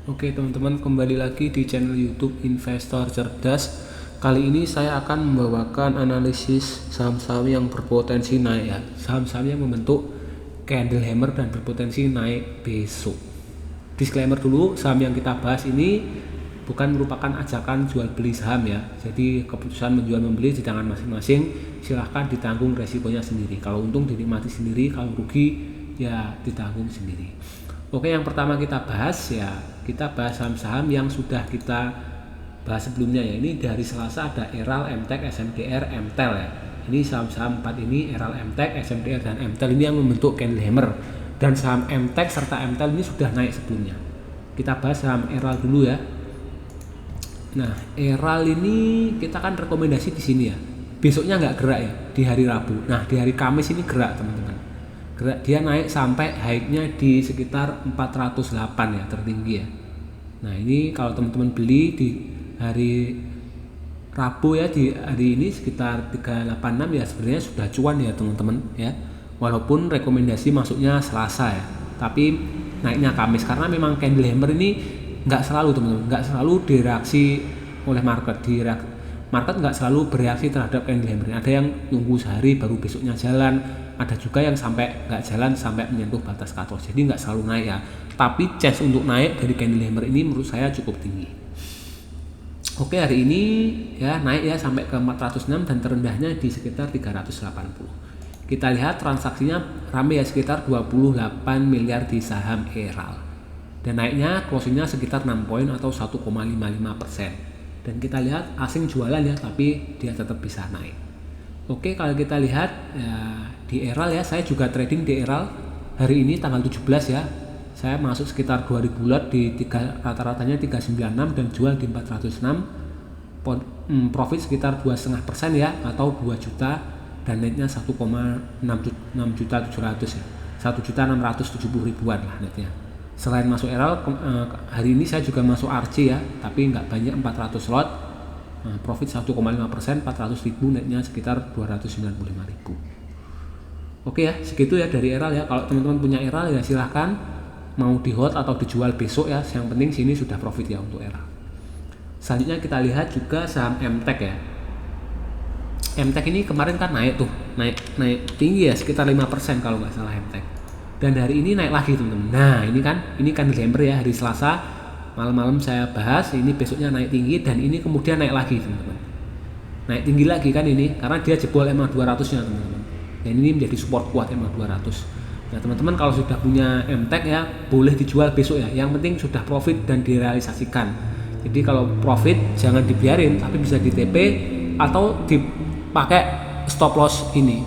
Oke teman-teman, kembali lagi di channel YouTube Investor Cerdas. Kali ini saya akan membawakan analisis saham-saham yang berpotensi naik ya. Saham-saham yang membentuk candle hammer dan berpotensi naik besok. Disclaimer dulu, saham yang kita bahas ini bukan merupakan ajakan jual beli saham ya. Jadi keputusan menjual membeli di tangan masing-masing, silahkan ditanggung resikonya sendiri. Kalau untung dinikmati sendiri, kalau rugi ya ditanggung sendiri. Oke, yang pertama kita bahas ya, kita bahas saham-saham yang sudah kita bahas sebelumnya ya. Ini dari Selasa ada Eral, MTEK, SMDR, MTEL ya. Ini saham-saham 4 ini, Eral, MTEK, SMDR dan MTEL ini yang membentuk candle hammer. Dan saham MTEK serta MTEL ini sudah naik sebelumnya. Kita bahas saham Eral dulu ya. Nah, Eral ini kita kan rekomendasi di sini ya. Besoknya nggak gerak ya di hari Rabu. Nah, di hari Kamis ini gerak teman-teman. Gerak dia naik sampai high-nya di sekitar 408 ya, tertinggi ya. Nah, ini kalau teman-teman beli di hari Rabu ya, di hari ini sekitar 386 ya, sebenarnya sudah cuan ya teman-teman ya. Walaupun rekomendasi masuknya Selasa ya, tapi naiknya Kamis karena memang candle hammer ini nggak selalu teman-teman, nggak selalu direaksi oleh market. Market nggak selalu bereaksi terhadap candle hammer. Ada yang nunggu sehari baru besoknya jalan, ada juga yang sampai nggak jalan sampai menyentuh batas cut loss. Jadi nggak selalu naik ya, tapi chance untuk naik dari candle hammer ini menurut saya cukup tinggi. Oke, hari ini ya naik ya sampai ke 406 dan terendahnya di sekitar 380. Kita lihat transaksinya rame ya, sekitar 28 miliar di saham Eral. Dan naiknya closingnya sekitar 6 poin atau 1,55%. Dan kita lihat asing jualan ya, tapi dia tetap bisa naik. Oke, kalau kita lihat ya, di Eral ya, saya juga trading di Eral hari ini tanggal 17 ya. Saya masuk sekitar 2000 lot di rata-ratanya 396 dan jual di 406. Profit sekitar 2,5% ya, atau 2 juta, dan netnya 1,6 juta 700 ya. 1.670 ribuan lah netnya. Selain masuk Eral, hari ini saya juga masuk RC ya, tapi nggak banyak, 400 lot. Profit 1,5%, 400 ribu, netnya sekitar 295 ribu. Oke ya, segitu ya dari Eral ya. Kalau teman-teman punya Eral ya silahkan, mau di hold atau dijual besok ya. Yang penting sini sudah profit ya untuk Eral. Selanjutnya kita lihat juga saham MTEK ya. MTEK ini kemarin kan naik tuh, naik tinggi ya, sekitar 5% kalau nggak salah MTEK. Dan hari ini naik lagi teman-teman. Nah, ini kan Desember ya, hari Selasa malam-malam saya bahas, ini besoknya naik tinggi dan ini kemudian naik lagi teman-teman. Naik tinggi lagi kan ini karena dia jebol EMA 200-nya teman-teman. Dan ini menjadi support kuat EMA 200. Nah, teman-teman kalau sudah punya MTEK ya, boleh dijual besok ya. Yang penting sudah profit dan direalisasikan. Jadi kalau profit jangan dibiarin, tapi bisa di TP atau dipakai stop loss ini.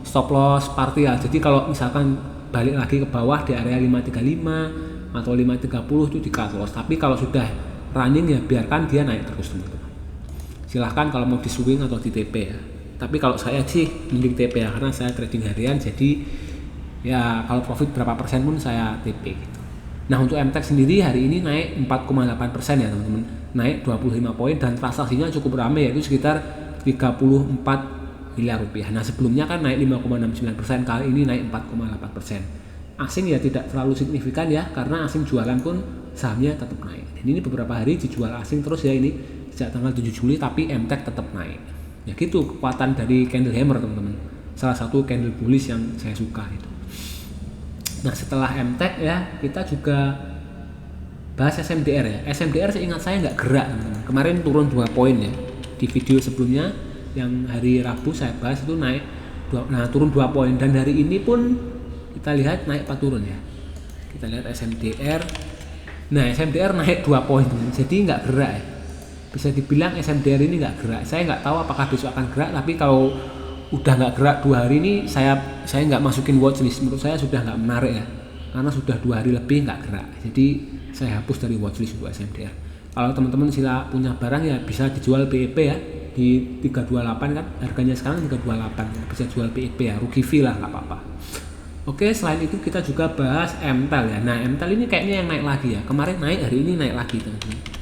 Stop loss partial. Jadi kalau misalkan balik lagi ke bawah di area 535 atau 530 itu di cut loss. Tapi kalau sudah running ya biarkan dia naik terus teman-teman. Silahkan kalau mau di swing atau di TP ya. Tapi kalau saya sih mending TP ya, karena saya trading harian, jadi ya kalau profit berapa persen pun saya TP gitu. Nah, untuk MTEK sendiri hari ini naik 4,8% ya teman-teman. Naik 25 poin dan transaksinya cukup ramai, yaitu sekitar 34 miliar rupiah. Nah, sebelumnya kan naik 5,69%, kali ini naik 4,8%. Asing ya tidak terlalu signifikan ya, karena asing jualan pun sahamnya tetap naik. Dan ini beberapa hari dijual asing terus ya, ini sejak tanggal 7 Juli, tapi MTEK tetap naik. Ya gitu kekuatan dari candle hammer teman-teman. Salah satu candle bullish yang saya suka itu. Nah, setelah MTEK ya, kita juga bahas SMDR ya. SMDR seingat saya nggak gerak teman-teman. Kemarin turun 2 poin ya. Di video sebelumnya yang hari Rabu saya bahas itu naik turun 2 poin, dan hari ini pun kita lihat naik apa turun ya. Kita lihat SMDR. Nah, SMDR naik 2 poin, jadi nggak gerak ya. Bisa dibilang SMDR ini nggak gerak. Saya nggak tahu apakah besok akan gerak, tapi kalau udah nggak gerak 2 hari ini saya nggak masukin watchlist. Menurut saya sudah nggak menarik ya, karena sudah 2 hari lebih nggak gerak. Jadi saya hapus dari watchlist untuk SMDR. Kalau teman-teman sila punya barang ya bisa dijual BEP ya di 328 kan, harganya sekarang 328 ya. Bisa jual BEP ya, rugi fee lah nggak apa-apa. Oke, selain itu kita juga bahas MTEL ya. Nah, MTEL ini kayaknya yang naik lagi ya. Kemarin naik, hari ini naik lagi teman-teman.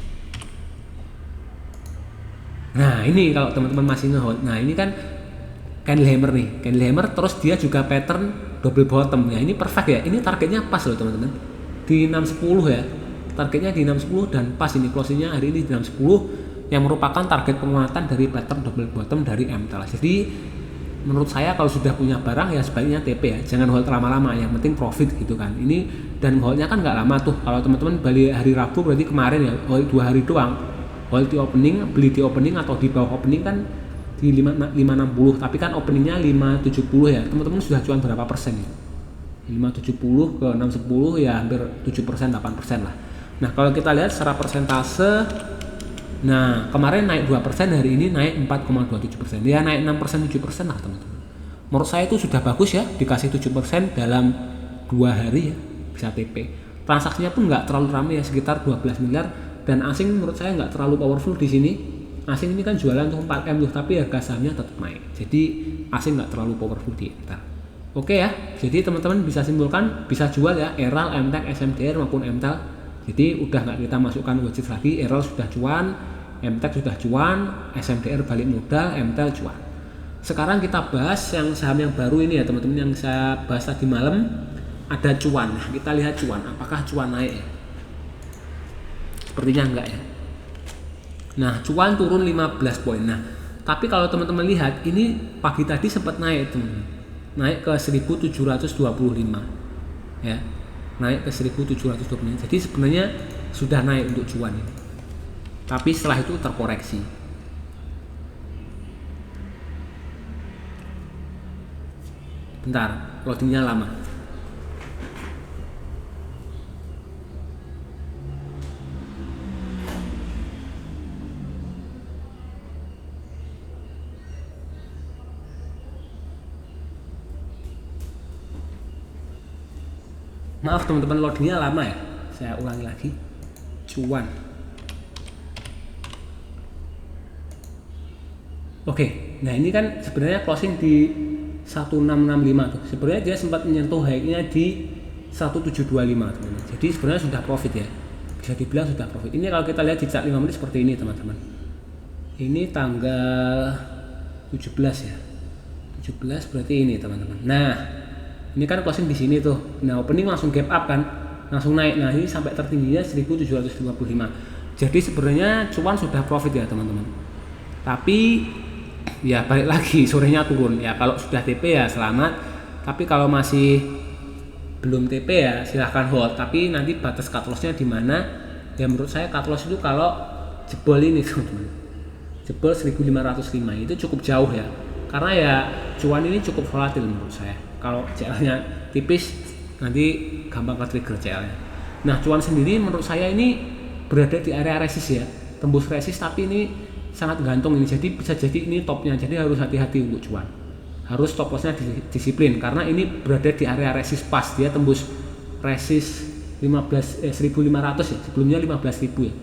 Nah, ini kalau teman-teman masih nge-hold. Nah, ini kan candle hammer nih, candle hammer, terus dia juga pattern double bottom ya. Ini perfect ya, ini targetnya pas loh teman-teman, di 610 ya. targetnya di 610 dan pas ini closingnya hari ini di 610 yang merupakan target penguatan dari pattern double bottom dari MTEL. Jadi menurut saya kalau sudah punya barang ya sebaiknya TP ya, jangan hold lama-lama, yang penting profit gitu kan. Ini dan holdnya kan nggak lama tuh, kalau teman-teman beli hari Rabu berarti kemarin ya, hold 2 hari doang, hold di opening, beli di opening atau di bawah opening kan di 560, tapi kan openingnya 570 ya, teman-teman sudah cuan berapa persen ya? 570 ke 610 ya hampir 7%, 8% lah. Nah kalau kita lihat secara persentase, nah kemarin naik 2%, hari ini naik 4,27%, ya naik 6%, 7% lah teman-teman. Menurut saya itu sudah bagus ya, dikasih 7% dalam 2 hari ya, bisa TP. Transaksinya pun nggak terlalu ramai ya, sekitar 12 miliar, dan asing menurut saya nggak terlalu powerful di sini. Asing ini kan jualan untuk 4M tuh, tapi harga sahamnya tetap naik, jadi asing nggak terlalu powerful di MTEL. Oke ya, jadi teman-teman bisa simpulkan, bisa jual ya ERAL, MTEK, SMDR maupun MTEL. Jadi udah nggak kita masukkan watchlist lagi, ERAL sudah cuan, MTEK sudah cuan, SMDR balik modal, MTEL cuan. Sekarang kita bahas yang saham yang baru ini ya teman-teman, yang saya bahas tadi malam, ada cuan. Nah, kita lihat cuan, apakah cuan naik ya? Sepertinya enggak ya. Nah cuan turun 15 poin. Nah tapi kalau teman-teman lihat ini pagi tadi sempat naik teman-teman, naik ke 1725 ya, naik ke 1725. Jadi sebenarnya sudah naik untuk cuan ini, tapi setelah itu terkoreksi. Bentar, loadingnya lama. Maaf teman-teman, loadingnya lama ya, saya ulangi lagi. Cuan. Oke, nah ini kan sebenarnya closing di 1665 tuh. Sebenarnya dia sempat menyentuh high-nya di 1725 teman-teman. Jadi sebenarnya sudah profit ya, bisa dibilang sudah profit. Ini kalau kita lihat di chart 5 menit seperti ini teman-teman. Ini tanggal 17 ya, 17 berarti ini teman-teman. Nah ini kan closing di sini tuh. Nah opening langsung gap up kan, langsung naik. Nah ini sampai tertingginya 1755. Jadi sebenarnya cuan sudah profit ya teman-teman. Tapi ya balik lagi, sorenya turun ya. Kalau sudah TP ya selamat, tapi kalau masih belum TP ya silahkan hold. Tapi nanti batas cut lossnya di mana? Ya menurut saya cut loss itu kalau jebol ini teman-teman, jebol 1505 itu cukup jauh ya. Karena ya cuan ini cukup volatil menurut saya. Kalau CL-nya tipis nanti gampang ke trigger CL-nya. Nah cuan sendiri menurut saya ini berada di area resist ya, tembus resist, tapi ini sangat gantung ini, jadi bisa jadi ini topnya. Jadi harus hati-hati untuk cuan, harus stop lossnya disiplin, karena ini berada di area resist pas, dia tembus resist 15.500 ya, sebelumnya 15.000 ya,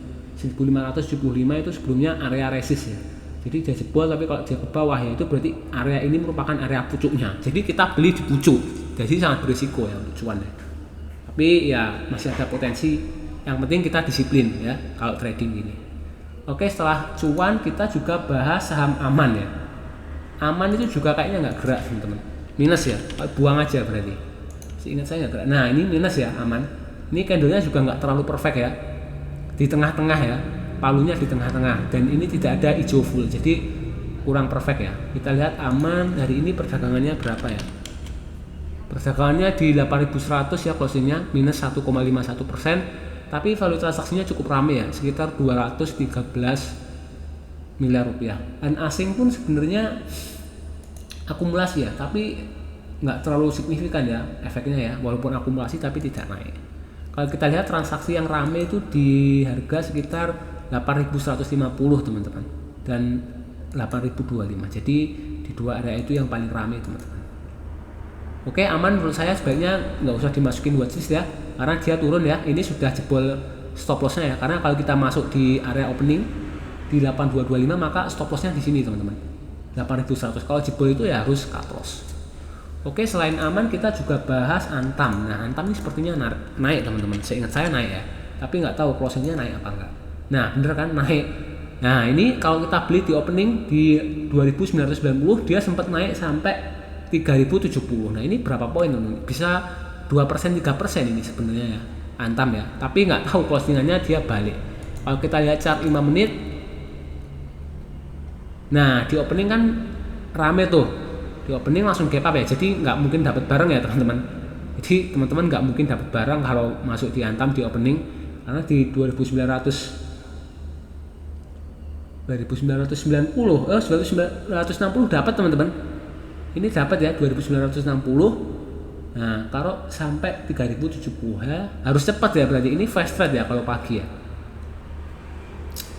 1575 itu sebelumnya area resist ya. Jadi dia jebol, tapi kalau dia ke bawah ya itu berarti area ini merupakan area pucuknya. Jadi kita beli di pucuk, jadi sangat berisiko ya untuk cuan ya. Tapi ya masih ada potensi, yang penting kita disiplin ya kalau trading ini. Oke, setelah cuan kita juga bahas saham Aman ya. Aman itu juga kayaknya nggak gerak teman-teman, minus ya, buang aja berarti. Seingat saya nggak gerak. Nah ini minus ya Aman. Ini candlenya juga nggak terlalu perfect ya, di tengah-tengah ya, palunya di tengah-tengah, dan ini tidak ada hijau full, jadi kurang perfect ya. Kita lihat Aman hari ini perdagangannya berapa ya? Perdagangannya di 8.100 ya, closingnya minus 1,51%, tapi value transaksinya cukup ramai ya, sekitar 213 miliar rupiah. Dan asing pun sebenarnya akumulasi ya, tapi nggak terlalu signifikan ya efeknya ya, walaupun akumulasi tapi tidak naik. Kalau kita lihat transaksi yang ramai itu di harga sekitar 8.150 teman-teman dan 8.025. Jadi di dua area itu yang paling ramai teman-teman. Oke, Aman menurut saya sebaiknya nggak usah dimasukin watchlist ya, karena dia turun ya. Ini sudah jebol stop lossnya ya, karena kalau kita masuk di area opening di 8225 maka stop lossnya di sini teman-teman, 8.100. Kalau jebol itu ya harus cut loss. Oke, selain Aman kita juga bahas Antam. Nah Antam ini sepertinya naik teman-teman, seingat saya naik ya, tapi nggak tahu closingnya naik apa enggak. Nah bener kan, naik. Nah ini kalau kita beli di opening di 2.990, dia sempat naik sampai 3.070. Nah ini berapa poin teman-teman? Bisa 2% 3% ini sebenarnya ya. Antam ya, tapi nggak tahu closingannya dia balik. Kalau kita lihat chart 5 menit, nah di opening kan rame tuh, di opening langsung gap up ya, jadi nggak mungkin dapat bareng ya teman-teman. Jadi teman-teman nggak mungkin dapat bareng kalau masuk di Antam di opening, karena di 1960 dapat teman-teman. Ini dapat ya 2960. Nah, kalau sampai 3070 ya, harus cepat ya, berarti ini fast trade ya kalau pagi ya.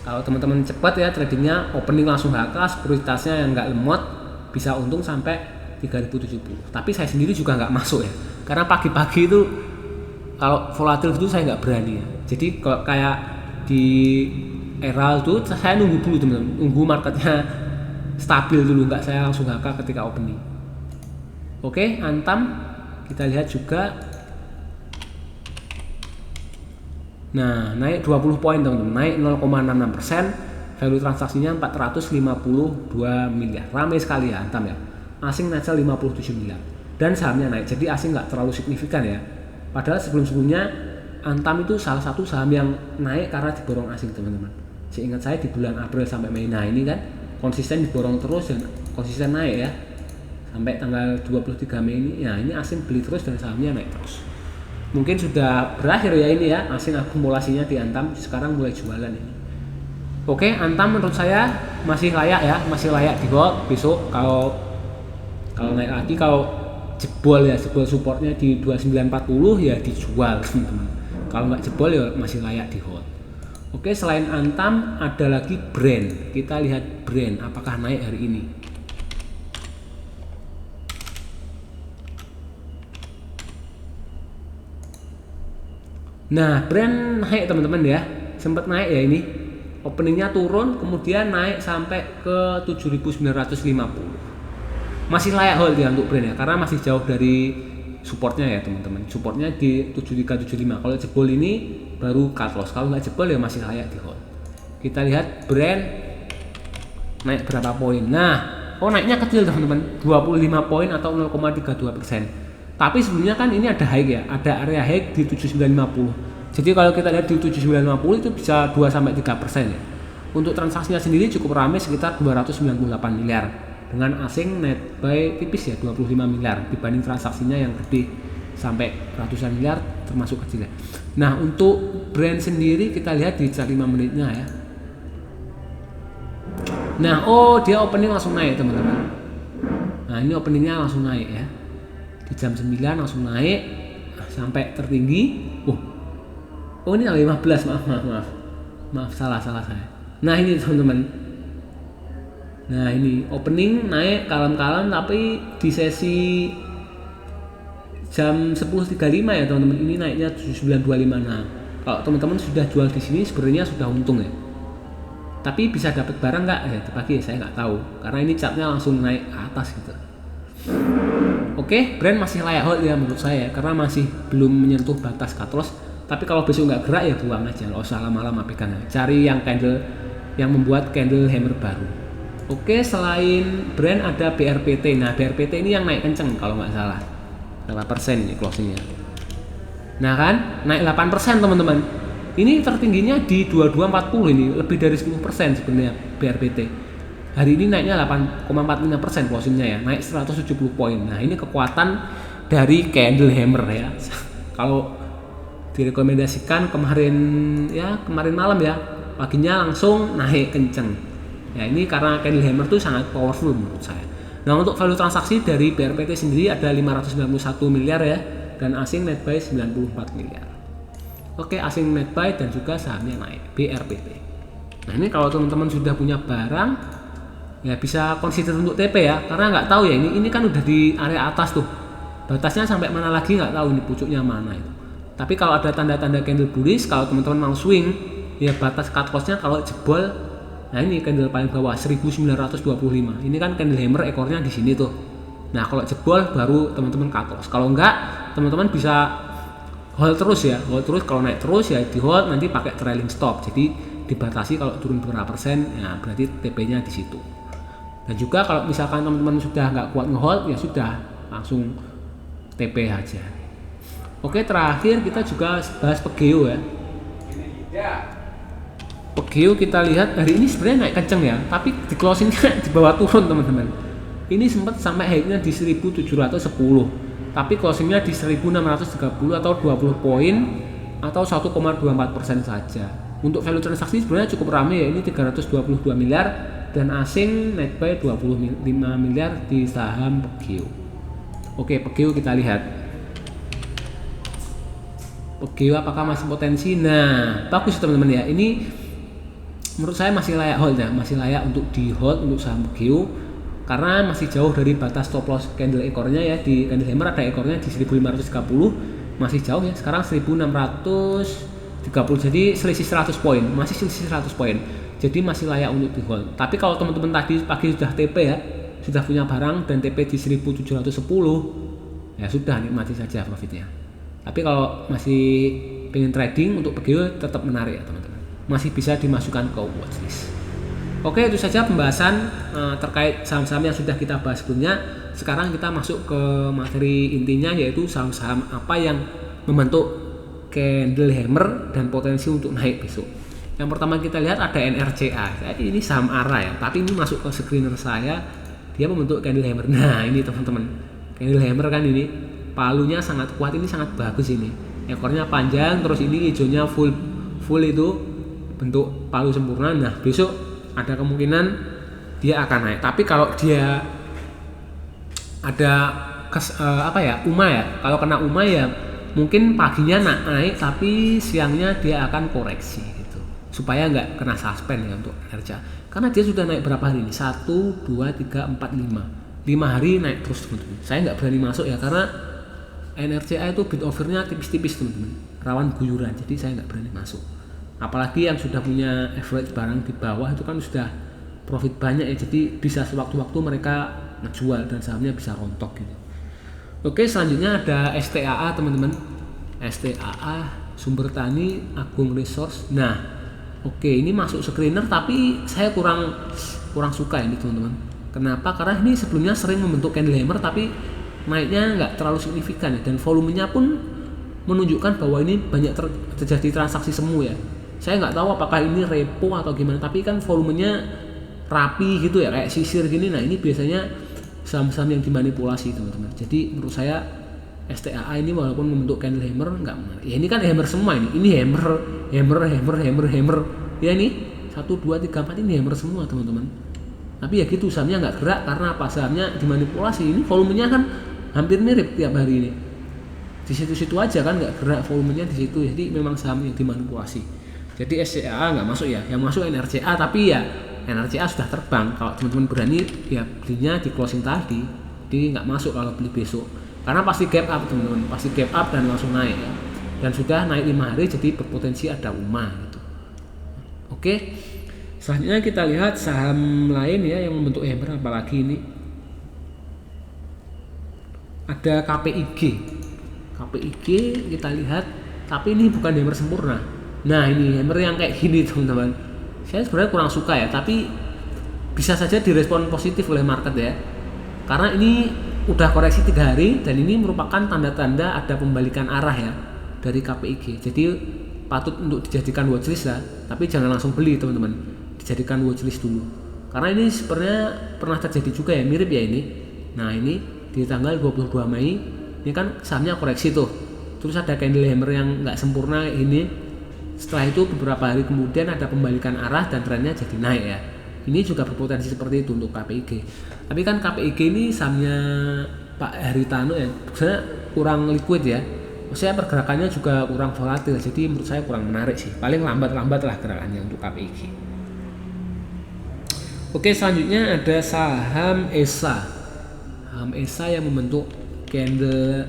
Kalau teman-teman cepat ya tradingnya, opening langsung HK, sekuritasnya yang nggak lemot, bisa untung sampai 3070. Tapi saya sendiri juga nggak masuk ya, karena pagi-pagi itu kalau volatil itu saya nggak berani ya. Jadi kalau kayak di Eral itu saya nunggu dulu teman-teman, nunggu marketnya stabil dulu, nggak saya langsung HK ketika opening. Oke, Antam kita lihat juga. Nah, naik 20 poin teman-teman, naik 0,66%, value transaksinya 452 miliar. Ramai sekali ya Antam ya. Asing naik 57 miliar. Dan sahamnya naik, jadi asing nggak terlalu signifikan ya. Padahal sebelum-sebelumnya Antam itu salah satu saham yang naik karena diborong asing teman-teman. Seingat saya di bulan April sampai Mei, nah ini kan konsisten diborong terus dan konsisten naik ya. Sampai tanggal 23 Mei ini, ya ini asing beli terus dan sahamnya naik terus. Mungkin sudah berakhir ya ini ya, asing akumulasinya di Antam, sekarang mulai jualan ini. Oke, Antam menurut saya masih layak ya, masih layak di hold. Besok kalau naik lagi, kalau jebol ya, jebol supportnya di 2940 ya dijual teman-teman. Kalau nggak jebol ya masih layak di hold. Oke, selain Antam ada lagi brand. Kita lihat brand apakah naik hari ini. Nah, brand naik teman-teman ya, sempat naik ya ini. Openingnya turun, kemudian naik sampai ke 7.950. Masih layak hold ya untuk brand ya, karena masih jauh dari supportnya ya teman-teman. Supportnya di 7375. Kalau jebol ini baru cut loss. Kalau nggak jebol ya masih layak di hold. Kita lihat brand naik berapa poin. Nah, naiknya kecil teman-teman, 25 poin atau 0,32%. Tapi sebelumnya kan ini ada high ya, ada area high di 7950. Jadi kalau kita lihat di 7950 itu bisa 2-3% ya. Untuk transaksinya sendiri cukup ramai, sekitar 298 miliar. Dengan asing net buy tipis ya 25 miliar dibanding transaksinya yang gede sampai ratusan miliar termasuk kecil ya. Nah, untuk brand sendiri kita lihat di chart 5 menitnya ya. Nah, dia opening langsung naik teman-teman. Nah, ini openingnya langsung naik ya. Di jam 9 langsung naik sampai tertinggi. Ini tanggal 15, maaf salah saya. Nah ini teman-teman, nah ini opening naik kalem-kalem, tapi di sesi jam 10.35 ya teman-teman, ini naiknya 7925. Nah kalau teman-teman sudah jual di sini sebenarnya sudah untung ya, tapi bisa dapat barang nggak ya di pagi ya, saya nggak tahu karena ini chartnya langsung naik ke atas gitu. Oke, brand masih layak hold ya menurut saya karena masih belum menyentuh batas cut loss. Tapi kalau besok nggak gerak ya buang aja, nggak usah lama-lama pegang. Cari yang candle yang membuat candle hammer baru. Oke, selain brand ada BRPT. Nah, BRPT ini yang naik kenceng kalau nggak salah. Berapa persen ini closingnya? Nah kan, naik 8% teman-teman. Ini tertingginya di 2240 ini, lebih dari 10% sebenarnya BRPT. Hari ini naiknya 8,45% closingnya ya, naik 170 poin. Nah ini kekuatan dari candle hammer ya. Kalau direkomendasikan kemarin malam ya, paginya langsung naik kenceng. Ya ini karena candle hammer itu sangat powerful menurut saya. Nah untuk value transaksi dari BRPT sendiri ada 591 miliar ya, dan asing net buy 94 miliar. Oke, asing net buy dan juga sahamnya naik BRPT. Nah ini kalau teman-teman sudah punya barang ya bisa consider untuk TP ya, karena nggak tahu ya ini kan udah di area atas tuh, batasnya sampai mana lagi nggak tahu, ini pucuknya mana itu. Tapi kalau ada tanda-tanda candle bullish, kalau teman-teman mau swing ya batas cut lossnya kalau jebol, nah ini candle paling bawah 1925, ini kan candle hammer ekornya di sini tuh. Nah kalau jebol baru teman-teman cut loss, kalau enggak teman-teman bisa hold terus ya, hold terus. Kalau naik terus ya di hold, nanti pakai trailing stop, jadi dibatasi kalau turun berapa persen ya berarti TP-nya di situ. Dan juga kalau misalkan teman-teman sudah nggak kuat ngehold ya sudah langsung TP aja. Oke, terakhir kita juga bahas Pegeo ya. Pegeo kita lihat hari ini sebenarnya naik kenceng ya, tapi di closingnya di bawah turun teman-teman. Ini sempat sampai high-nya di 1710, tapi closingnya di 1630 atau 20 poin atau 1,24% saja. Untuk value transaksi sebenarnya cukup ramai ya, ini 322 miliar dan asing net buy 25 miliar di saham Pegeo. Oke, Pegeo kita lihat. Pegeo apakah masih potensi? Nah, bagus teman-teman ya. Ini menurut saya masih layak hold ya, masih layak untuk di hold untuk saham Pegeo karena masih jauh dari batas stop loss candle ekornya ya. Di candle hammer ada ekornya di 1530, masih jauh ya. Sekarang 1630, jadi selisih 100 poin, masih selisih 100 poin. Jadi masih layak untuk di hold. Tapi kalau teman-teman tadi pagi sudah TP ya, sudah punya barang dan TP di 1710, ya sudah nikmati saja profitnya. Tapi kalau masih pengen trading untuk Pegeo tetap menarik ya teman-teman, masih bisa dimasukkan ke watchlist. Oke, itu saja pembahasan terkait saham-saham yang sudah kita bahas sebelumnya. Sekarang kita masuk ke materi intinya, yaitu saham-saham apa yang membentuk candle hammer dan potensi untuk naik besok. Yang pertama kita lihat ada NRCA. Jadi ini saham ARA ya, tapi ini masuk ke screener saya, dia membentuk candle hammer. Nah ini teman-teman, candle hammer kan ini palunya sangat kuat, ini sangat bagus ini. Ekornya panjang, terus ini hijaunya full itu bentuk palu sempurna. Nah besok ada kemungkinan dia akan naik. Tapi kalau dia ada UMA ya, kalau kena UMA ya mungkin paginya naik, tapi siangnya dia akan koreksi gitu, supaya nggak kena suspend ya untuk NRCA. Karena dia sudah naik berapa hari ini? 1, 2, 3, 4, 5 hari naik terus teman-teman. Saya nggak berani masuk ya, karena NRCA itu bid offernya tipis-tipis teman-teman, rawan guyuran, jadi saya nggak berani masuk. Apalagi yang sudah punya average barang di bawah itu kan sudah profit banyak ya, jadi bisa sewaktu-waktu mereka ngejual dan sahamnya bisa rontok gitu. Oke, selanjutnya ada STAA teman-teman. STAA Sumber Tani Agung Resource. Nah, oke, ini masuk screener tapi saya kurang suka ini teman-teman. Kenapa? Karena ini sebelumnya sering membentuk candle hammer tapi naiknya nggak terlalu signifikan ya, dan volumenya pun menunjukkan bahwa ini banyak terjadi transaksi semu ya. Saya nggak tahu apakah ini repo atau gimana, tapi kan volumenya rapi gitu ya, kayak sisir gini. Nah ini biasanya saham-saham yang dimanipulasi teman-teman. Jadi menurut saya STAA ini walaupun membentuk candle hammer nggak menarik. Ya ini kan hammer semua ini hammer ya, ini 1, 2, 3, 4 ini hammer semua teman-teman. Tapi ya gitu, sahamnya nggak gerak karena apa? Sahamnya dimanipulasi. Ini volumenya kan hampir mirip tiap hari ini, di situ-situ aja kan, nggak gerak volumenya di situ. Jadi memang saham yang dimanipulasi. Jadi SCA nggak masuk ya, yang masuk NRCA. Tapi ya NRCA sudah terbang. Kalau teman-teman berani ya belinya di closing tadi, jadi nggak masuk kalau beli besok, karena pasti gap up teman-teman, pasti gap up dan langsung naik ya. Dan sudah naik 5 hari, jadi berpotensi ada UMA gitu. Oke, selanjutnya kita lihat saham lain ya yang membentuk hammer, apalagi ini ada KPIG kita lihat, tapi ini bukan hammer sempurna. Nah ini hammer yang kayak gini teman-teman, saya sebenarnya kurang suka ya, tapi bisa saja direspon positif oleh market ya, karena ini udah koreksi 3 hari dan ini merupakan tanda-tanda ada pembalikan arah ya dari KPIG. Jadi patut untuk dijadikan watchlist ya, tapi jangan langsung beli teman-teman, dijadikan watchlist dulu, karena ini sebenarnya pernah terjadi juga ya, mirip ya ini. Nah ini di tanggal 22 Mei ini kan sahamnya koreksi tuh, terus ada candle hammer yang nggak sempurna ini. Setelah itu beberapa hari kemudian ada pembalikan arah dan trennya jadi naik ya. Ini juga berpotensi seperti itu untuk KPIG. Tapi kan KPIG ini sahamnya Pak Haritano ya, sebenarnya kurang liquid ya, maksudnya pergerakannya juga kurang volatil, jadi menurut saya kurang menarik sih. Paling lambat lah gerakannya untuk KPIG. Oke, selanjutnya ada saham ESA. Saham ESA yang membentuk candle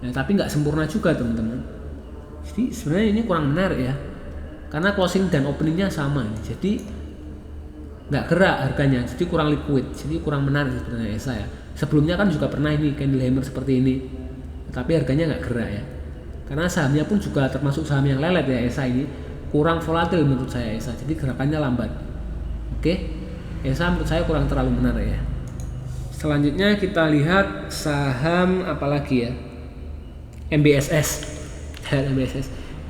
ya, tapi nggak sempurna juga teman-teman. Jadi sebenarnya ini kurang menarik ya, karena closing dan openingnya sama nih. Jadi nggak gerak harganya, jadi kurang liquid, jadi kurang menarik sebenarnya ESA ya. Sebelumnya kan juga pernah ini candle hammer seperti ini, tapi harganya nggak gerak ya, karena sahamnya pun juga termasuk saham yang lelet ya. ESA ini kurang volatil menurut saya ESA, jadi gerakannya lambat. Oke, ESA menurut saya kurang terlalu menarik ya. Selanjutnya kita lihat saham apa lagi ya, MBSS.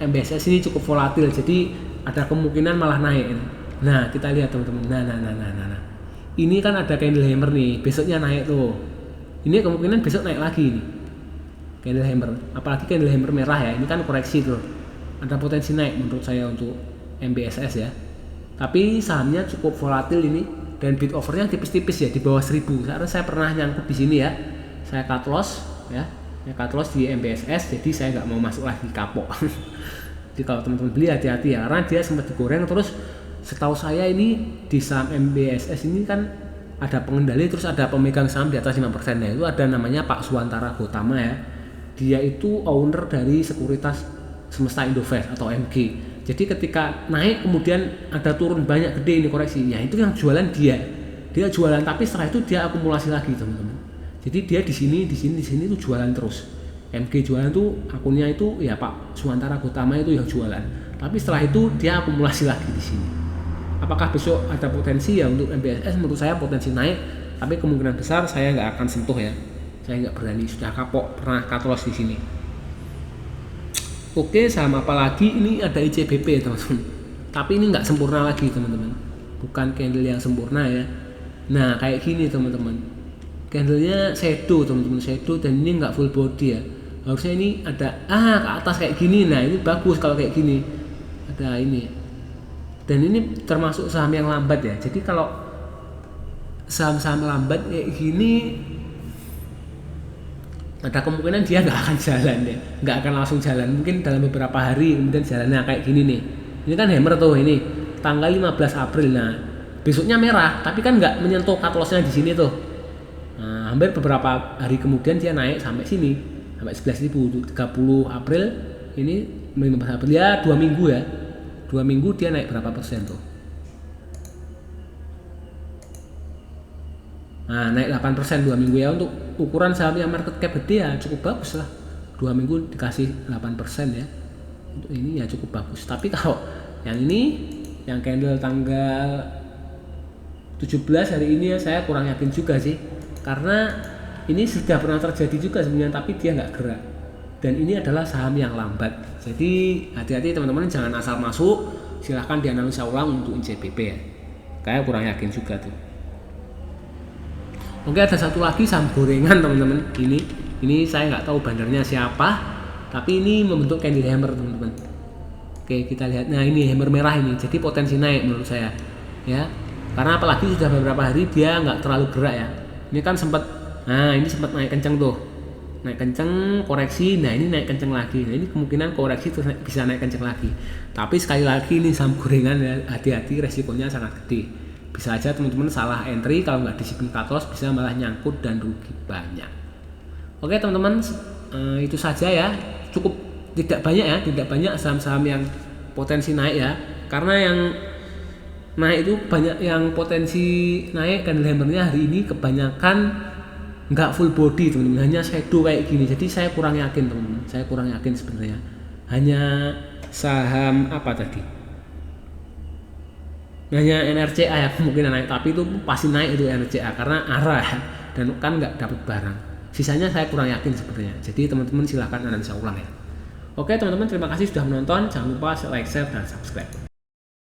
MBSS ini cukup volatil, jadi ada kemungkinan malah naik. Nah kita lihat teman-teman, nah ini kan ada candle hammer nih, besoknya naik tuh, ini kemungkinan besok naik lagi nih candle hammer, apalagi candle hammer merah ya, ini kan koreksi tuh, ada potensi naik menurut saya untuk MBSS ya. Tapi sahamnya cukup volatil ini, dan bid overnya tipis-tipis ya, di bawah 1000. Karena saya pernah nyangkut di sini ya, saya cut loss ya, cut loss di MBSS, jadi saya nggak mau masuk lagi kapok. Jadi kalau teman-teman beli hati-hati ya, karena dia sempat digoreng terus. Setahu saya ini di saham MBSS ini kan ada pengendali, terus ada pemegang saham di atas 5% ya, itu ada namanya Pak Suwantara Gotama ya. Dia itu owner dari Sekuritas Semesta Indovest atau MG. Jadi ketika naik kemudian ada turun banyak gede ini koreksi, ya itu yang jualan dia jualan, tapi setelah itu dia akumulasi lagi teman-teman. Jadi dia di sini itu jualan terus. MG jualan tuh akunnya itu ya Pak Suwantara Gotama itu yang jualan, tapi setelah itu dia akumulasi lagi di sini. Apakah besok ada potensi ya untuk MBSS? Menurut saya potensi naik, tapi kemungkinan besar saya nggak akan sentuh ya. Saya nggak berani, sudah kapok, pernah cut loss di sini. Oke, saham apa lagi? Ini ada ICBP teman-teman, tapi ini nggak sempurna lagi teman-teman, bukan candle yang sempurna ya. Nah kayak gini teman-teman, candlenya shadow teman-teman, shadow, dan ini nggak full body ya. Harusnya ini ada ke atas kayak gini. Nah ini bagus kalau kayak gini, ada ini, dan ini termasuk saham yang lambat ya. Jadi kalau saham-saham lambat kayak gini, ada kemungkinan dia nggak akan jalan ya, nggak akan langsung jalan, mungkin dalam beberapa hari kemudian jalannya kayak gini nih. Ini kan hammer tuh, ini tanggal 15 April. Nah besoknya merah, tapi kan nggak menyentuh cut lossnya di sini tuh. Nah, hampir beberapa hari kemudian dia naik sampai sini, sampai 11.000. 30 April ini 15 April ya, 2 minggu ya, 2 minggu dia naik berapa persen tuh. Nah naik 8% 2 minggu ya. Untuk ukuran saham yang market cap gede ya cukup bagus lah, 2 minggu dikasih 8% ya, untuk ini ya cukup bagus. Tapi kalau yang ini, yang candle tanggal 17 hari ini ya, saya kurang yakin juga sih, karena ini sudah pernah terjadi juga sebenarnya, tapi dia nggak gerak, dan ini adalah saham yang lambat. Jadi hati-hati teman-teman, jangan asal masuk, silahkan dianalisa ulang untuk ICBP ya, kayak kurang yakin juga tuh. Oke, ada satu lagi saham gorengan teman-teman. Ini saya nggak tahu bandarnya siapa, tapi ini membentuk candle hammer teman-teman. Oke, kita lihat. Nah ini hammer merah ini, jadi potensi naik menurut saya ya, karena apalagi sudah beberapa hari dia nggak terlalu gerak ya. Ini kan sempat naik kenceng tuh, naik kenceng, koreksi. Nah ini naik kenceng lagi. Nah ini kemungkinan koreksi terus bisa naik kenceng lagi. Tapi sekali lagi ini saham gorengan ya, hati-hati, resikonya sangat gede. Bisa aja teman-teman salah entry, kalau nggak disiplin cut loss bisa malah nyangkut dan rugi banyak. Oke teman-teman, itu saja ya, cukup tidak banyak saham-saham yang potensi naik ya, karena yang naik itu banyak yang potensi naik, candle hammernya hari ini kebanyakan nggak full body teman-teman, hanya shadow kayak gini. Jadi saya kurang yakin teman-teman, sebenarnya. Hanya saham apa tadi? Hanya NRCA ya kemungkinan naik, tapi itu pasti naik itu NRCA karena arah dan kan nggak dapat barang. Sisanya saya kurang yakin sebenarnya. Jadi teman-teman silahkan analisa ulang ya. Oke teman-teman, terima kasih sudah menonton. Jangan lupa like, share, dan subscribe.